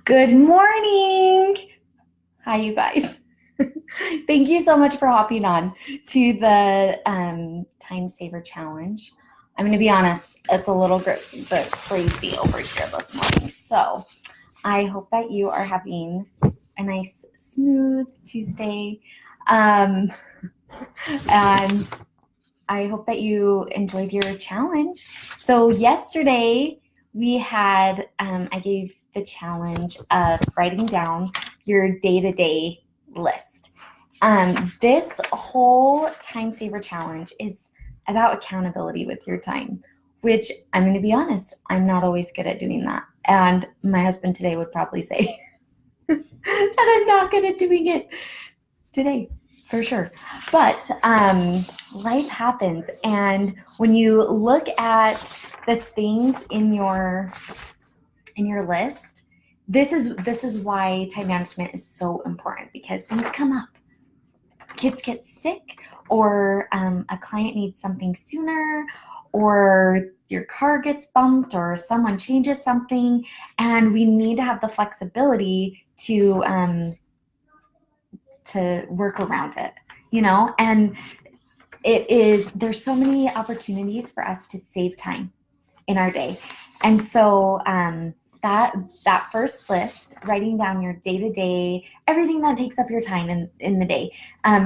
Good morning. Hi, you guys. Thank you so much for hopping on to the Time Saver Challenge. I'm going to be honest, it's a little bit crazy over here this morning. So I hope that you are having a nice, smooth Tuesday. Um, and I hope that you enjoyed your challenge. So yesterday we had, I gave the challenge of writing down your day-to-day list. This whole Time Saver Challenge is about accountability with your time, which I'm going to be honest, I'm not always good at doing that. And my husband today would probably say that I'm not good at doing it today. For sure. But life happens. And when you look at the things in your list, this is why time management is so important, because things come up. Kids get sick, or a client needs something sooner, or your car gets bumped, or someone changes something, and we need to have the flexibility to work around it, and there's so many opportunities for us to save time in our day. And so that first list, writing down your day-to-day, everything that takes up your time in the day,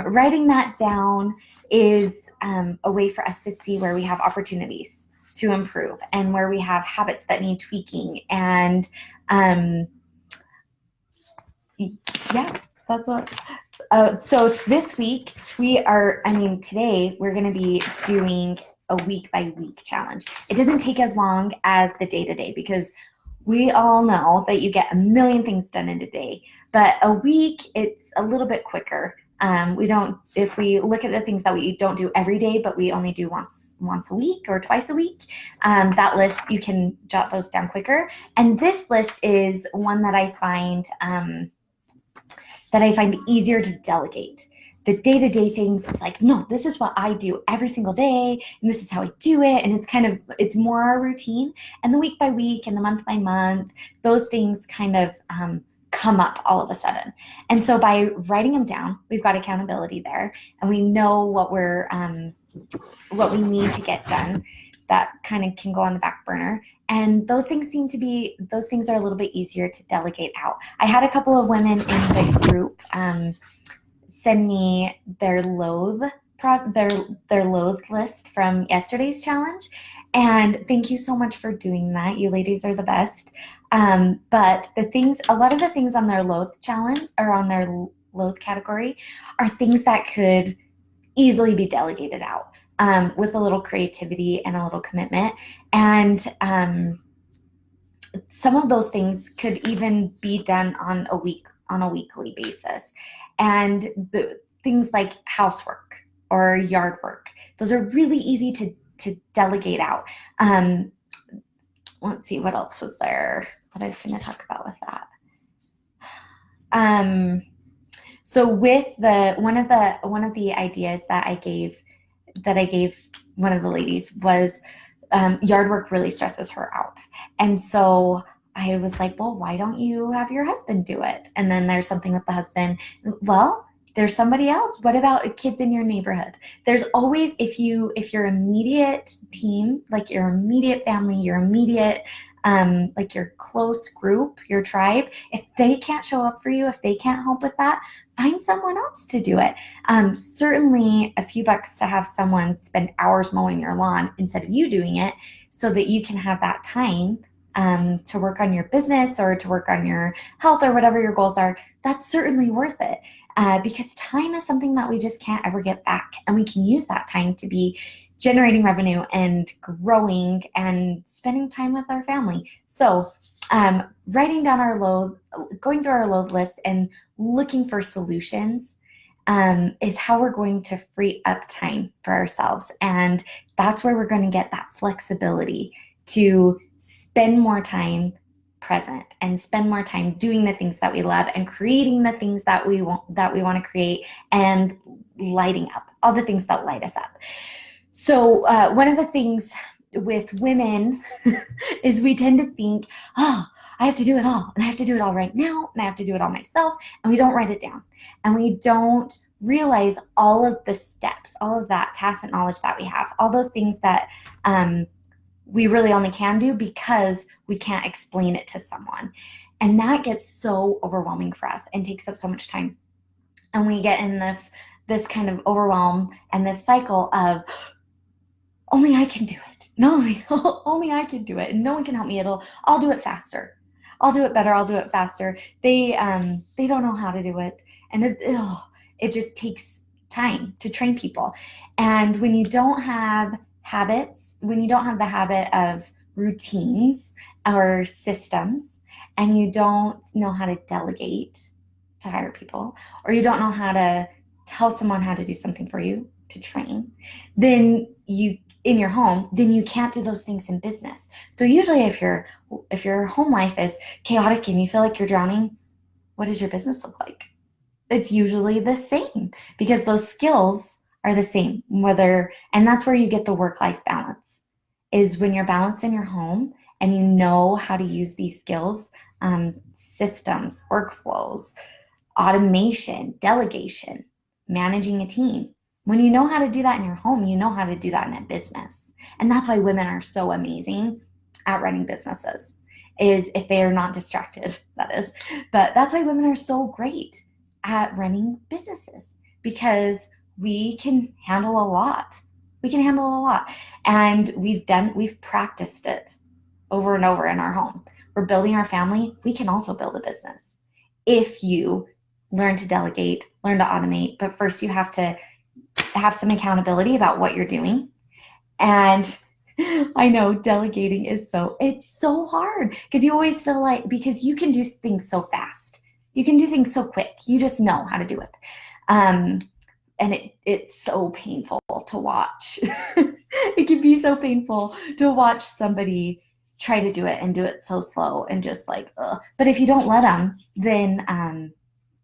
writing that down is a way for us to see where we have opportunities to improve and where we have habits that need tweaking. And yeah, that's what. So this week today we're going to be doing a week by week challenge. It doesn't take as long as the day to day, because we all know that you get a million things done in a day, but a week, it's a little bit quicker. If we look at the things that we don't do every day, but we only do once a week or twice a week, that list, you can jot those down quicker. And this list is one that I find easier to delegate. The day-to-day things, it's like, no, this is what I do every single day, and this is how I do it, and it's more our routine. And the week by week and the month by month, those things kind of come up all of a sudden. And so by writing them down, we've got accountability there, and we know what we need to get done. That kind of can go on the back burner. And those things are a little bit easier to delegate out. I had a couple of women in the group send me their loathe list from yesterday's challenge. And thank you so much for doing that. You ladies are the best. But a lot of the things on their loathe challenge, or on their loathe category, are things that could easily be delegated out. With a little creativity and a little commitment. And some of those things could even be done on a weekly basis. And the things like housework or yard work, those are really easy to delegate out. Let's see, what else was there that I was going to talk about with that. So with one of the ideas that I gave one of the ladies was, yard work really stresses her out. And so I was like, well, why don't you have your husband do it? And then there's something with the husband. Well, there's somebody else. What about kids in your neighborhood? There's always, if your immediate team, like your immediate family, your immediate, like your close group, your tribe, if they can't show up for you, if they can't help with that, find someone else to do it. Certainly a few bucks to have someone spend hours mowing your lawn instead of you doing it, so that you can have that time to work on your business or to work on your health or whatever your goals are. That's certainly worth it, because time is something that we just can't ever get back, and we can use that time to be generating revenue and growing and spending time with our family. So writing down going through our load list and looking for solutions is how we're going to free up time for ourselves. And that's where we're going to get that flexibility to spend more time present and spend more time doing the things that we love and creating the things that we want to create, and lighting up all the things that light us up. So one of the things with women is we tend to think, oh, I have to do it all, and I have to do it all right now, and I have to do it all myself, and we don't write it down, and we don't realize all of the steps, all of that tacit knowledge that we have, all those things that we really only can do because we can't explain it to someone. And that gets so overwhelming for us and takes up so much time. And we get in this kind of overwhelm and this cycle of only I can do it. No, only I can do it. And no one can help me. I'll do it faster. I'll do it better. I'll do it faster. They don't know how to do it. And it just takes time to train people. And when you don't have habits, when you don't have the habit of routines or systems, and you don't know how to delegate to hire people, or you don't know how to tell someone how to do something for you to train, then you in your home, then you can't do those things in business. So usually if your home life is chaotic and you feel like you're drowning, what does your business look like? It's usually the same because those skills are the same, and that's where you get the work-life balance, is when you're balanced in your home and you know how to use these skills, systems, workflows, automation, delegation, managing a team. When you know how to do that in your home, you know how to do that in a business. And that's why women are so amazing at running businesses, is if they are not distracted, that is. But that's why women are so great at running businesses, because we can handle a lot. We can handle a lot. And we've practiced it over and over in our home. We're building our family. We can also build a business if you learn to delegate, learn to automate. But first you have to have some accountability about what you're doing. And I know delegating it's so hard, because you always feel like, because you can do things so fast. You can do things so quick. You just know how to do it. And it's so painful to watch. It can be so painful to watch somebody try to do it and do it so slow and just like, ugh. But if you don't let them, then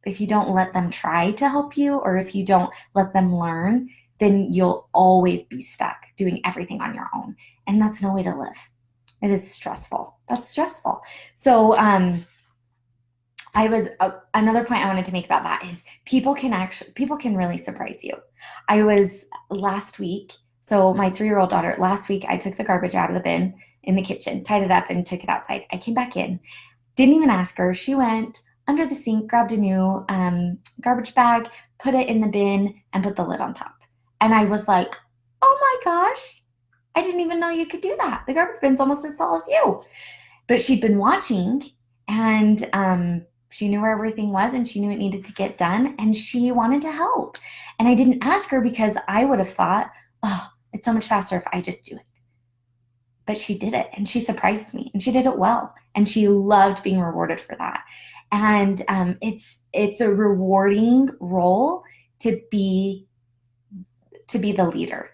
if you don't let them try to help you, or if you don't let them learn, then you'll always be stuck doing everything on your own. And that's no way to live. It is stressful. That's stressful. So another point I wanted to make about that is people can really surprise you. I was last week, so my 3-year-old daughter, last week I took the garbage out of the bin in the kitchen, tied it up and took it outside. I came back in, didn't even ask her. She went under the sink, grabbed a new garbage bag, put it in the bin, and put the lid on top. And I was like, oh my gosh, I didn't even know you could do that. The garbage bin's almost as tall as you. But she'd been watching, and she knew where everything was, and she knew it needed to get done, and she wanted to help. And I didn't ask her because I would have thought, oh, it's so much faster if I just do it. But she did it, and she surprised me, and she did it well, and she loved being rewarded for that. And it's a rewarding role to be the leader,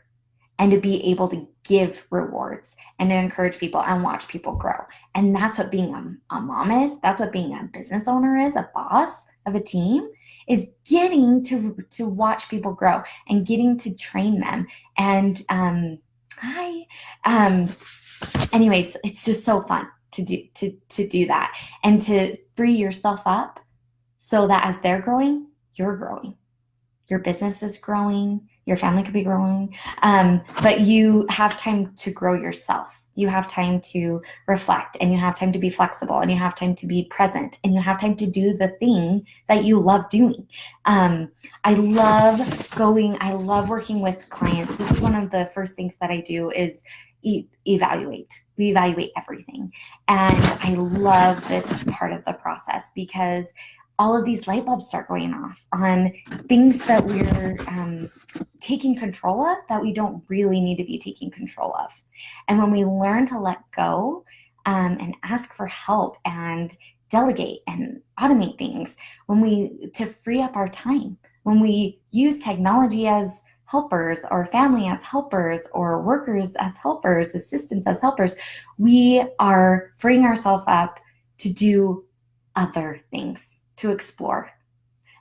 and to be able to give rewards and to encourage people and watch people grow. And that's what being a mom is. That's what being a business owner is, a boss of a team, is getting to watch people grow and getting to train them. And anyways, it's just so fun to do that, and to free yourself up so that as they're growing, you're growing. Your business is growing, your family could be growing, but you have time to grow yourself. You have time to reflect, and you have time to be flexible, and you have time to be present, and you have time to do the thing that you love doing. I love working with clients. This is one of the first things that I do is evaluate. We evaluate everything. And I love this part of the process, because all of these light bulbs start going off on things that we're taking control of that we don't really need to be taking control of. And when we learn to let go and ask for help and delegate and automate things, to free up our time, when we use technology as helpers, or family as helpers, or workers as helpers, assistants as helpers, we are freeing ourselves up to do other things, to explore,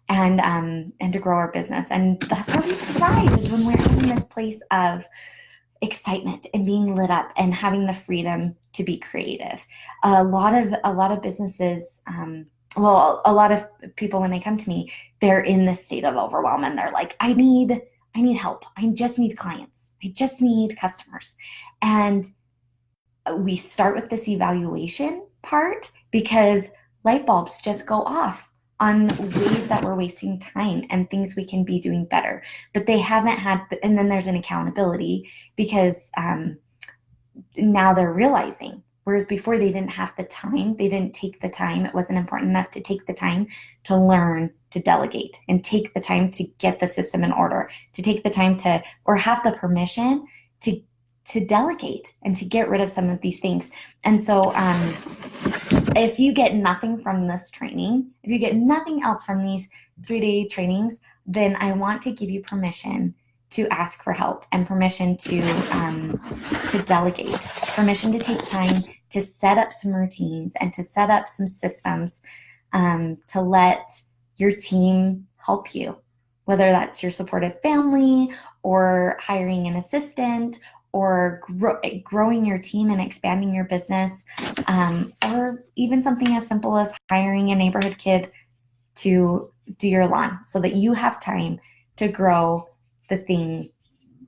and to grow our business. And that's where we thrive, is when we're in this place of excitement and being lit up and having the freedom to be creative. A lot of businesses, well, a lot of people, when they come to me, they're in this state of overwhelm and they're like, I need help. I just need clients. I just need customers. And we start with this evaluation part because light bulbs just go off on ways that we're wasting time and things we can be doing better. But they haven't had, and then there's an accountability because now they're realizing. Whereas before they didn't have the time, they didn't take the time. It wasn't important enough to take the time to learn to delegate and take the time to get the system in order, to take the time to, or have the permission to delegate and to get rid of some of these things. And so if you get nothing from this training, if you get nothing else from these 3-day trainings, then I want to give you permission to ask for help and permission to delegate, permission to take time to set up some routines and to set up some systems to let your team help you, whether that's your supportive family or hiring an assistant or growing your team and expanding your business, or even something as simple as hiring a neighborhood kid to do your lawn so that you have time to grow the thing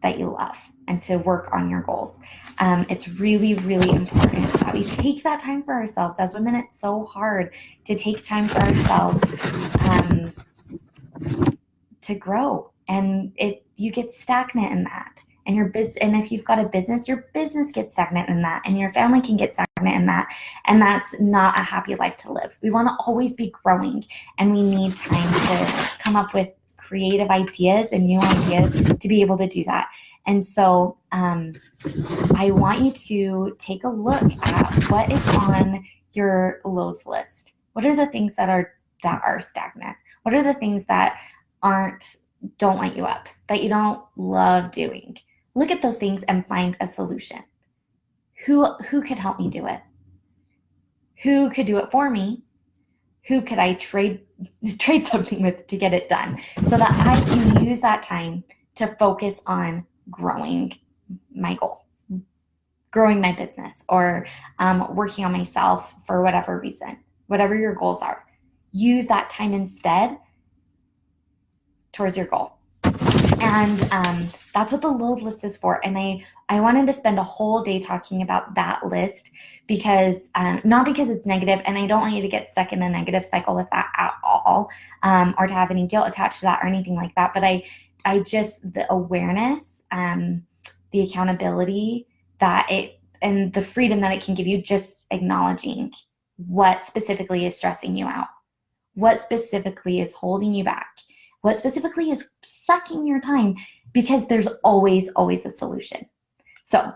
that you love and to work on your goals. It's really, really important that we take that time for ourselves. As women, it's so hard to take time for ourselves to grow, and you get stagnant in that. And and if you've got a business, your business gets stagnant in that, and your family can get stagnant in that, and that's not a happy life to live. We want to always be growing, and we need time to come up with creative ideas and new ideas to be able to do that. And so I want you to take a look at what is on your loathe list. What are the things that are stagnant? What are the things that don't light you up, that you don't love doing? Look at those things and find a solution. Who could help me do it? Who could do it for me? Who could I trade something with to get it done, so that I can use that time to focus on growing my goal, growing my business, or working on myself for whatever reason, whatever your goals are. Use that time instead towards your goal. And that's what the loathe list is for. And I wanted to spend a whole day talking about that list because, not because it's negative, and I don't want you to get stuck in a negative cycle with that at all, or to have any guilt attached to that or anything like that. But I just, the awareness, the accountability and the freedom that it can give you, just acknowledging what specifically is stressing you out, what specifically is holding you back, what specifically is sucking your time, because there's always a solution. So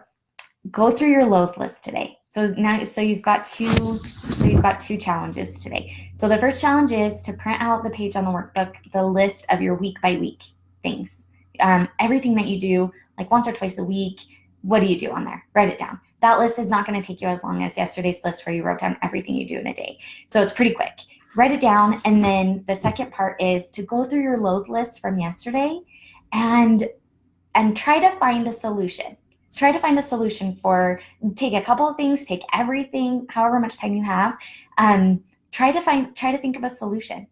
go through your loathe list today. So you've got two challenges today. So the first challenge is to print out the page on the workbook, the list of your week by week things. Everything that you do, like once or twice a week, what do you do on there? Write it down. That list is not going to take you as long as yesterday's list where you wrote down everything you do in a day. So it's pretty quick. Write it down, and then the second part is to go through your loathe list from yesterday and try to find a solution. Try to find a solution take a couple of things, take everything, however much time you have. Try to think of a solution.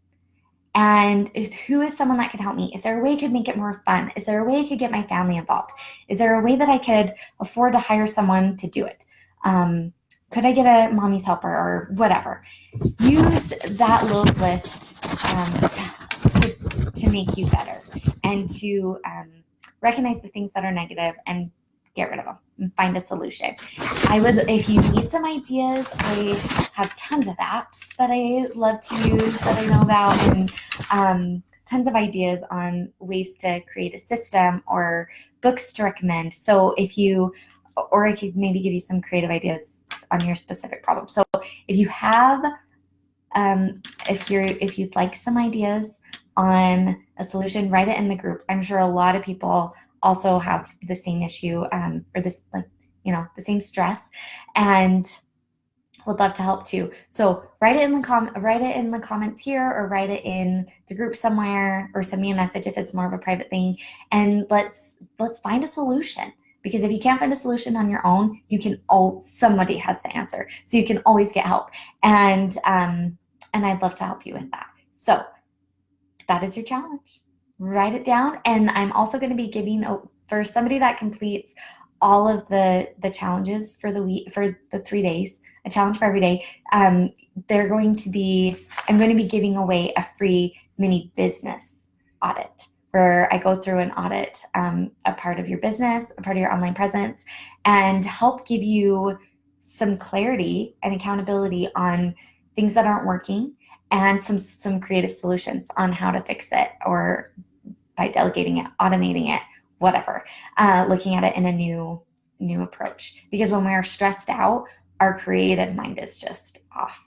And who is someone that can help me? Is there a way I could make it more fun? Is there a way I could get my family involved? Is there a way that I could afford to hire someone to do it? Could I get a mommy's helper or whatever? Use that load list to make you better and to recognize the things that are negative and get rid of them and find a solution. If you need some ideas, I have tons of apps that I love to use that I know about, and tons of ideas on ways to create a system or books to recommend. So or I could maybe give you some creative ideas on your specific problem. So if you have, if you'd like some ideas on a solution, write it in the group. I'm sure a lot of people also have the same issue, or this, the same stress, and would love to help too. So write it in the comments here, or write it in the group somewhere, or send me a message if it's more of a private thing, and let's find a solution. Because if you can't find a solution on your own, somebody has the answer. So you can always get help. And I'd love to help you with that. So that is your challenge. Write it down. And I'm also going to be giving, for somebody that completes all of the challenges for the week, for the 3 days, a challenge for every day, I'm going to be giving away a free mini business audit where I go through and audit a part of your business, a part of your online presence, and help give you some clarity and accountability on things that aren't working and some creative solutions on how to fix it, or by delegating it, automating it, whatever, looking at it in a new approach. Because when we are stressed out, our creative mind is just off.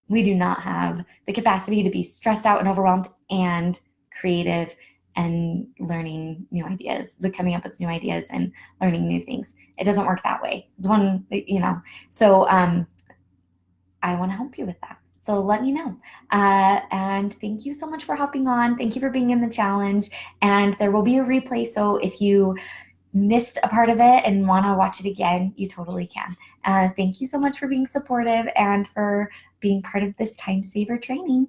We do not have the capacity to be stressed out and overwhelmed and creative and learning new ideas, coming up with new ideas and learning new things. It doesn't work that way. It's one, so I want to help you with that. So let me know. And thank you so much for hopping on. Thank you for being in the challenge. And there will be a replay. So if you missed a part of it and want to watch it again, you totally can. Thank you so much for being supportive and for being part of this Time Saver training.